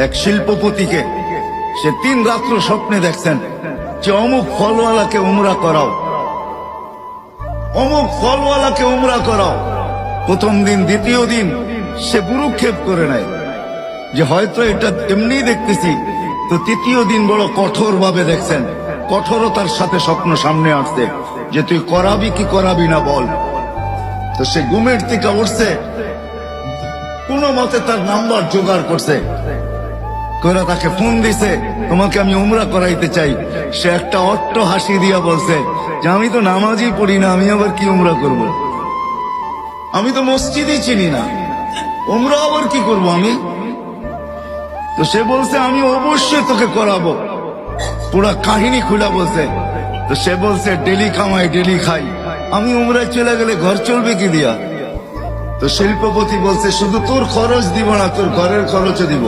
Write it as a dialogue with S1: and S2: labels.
S1: এক শিল্পপতিকে, সে 3 রাত্র স্বপ্নে দেখছেন যে অমুক ফলওয়ালাকে উমরা করাও, অমুক ফলওয়ালাকে উমরা করাও। প্রথম দিন দ্বিতীয় দিন সে বুরুক্ষেপ করে নেয় যে হয়তো এটা এমনি দেখতেছি। তো তৃতীয় দিন বড় কঠোর ভাবে দেখছেন, কঠোরতার সাথে স্বপ্ন সামনে আসছে যে তুই করাবি কি করাবি না বল। তো সে ঘুমের থেকে উঠছে, কোন মতে তার নাম্বার জোগাড় করছে, করে তাকে ফোন দিছে, তোমাকে আমি উমরা করাইতে চাই। সে একটা অট্ট হাসি দিয়া বলছে যে আমি তো নামাজই পড়ি না, আমি আবার কি উমরা করব? আমি তো মসজিদই চিনি না, উমরা আবার কি করব আমি? তো সে বলছে আমি অবশ্যই তোকে করাবো। পুরা কাহিনী খুলা বলছে। তো সে বলছে ডেলি কামাই ডেলি খাই, আমি উমরায় চলে গেলে ঘর চলবে কি দিয়া? তো শিল্পপতি বলছে শুধু তোর খরচ দিব না, তোর ঘরের খরচও দিব।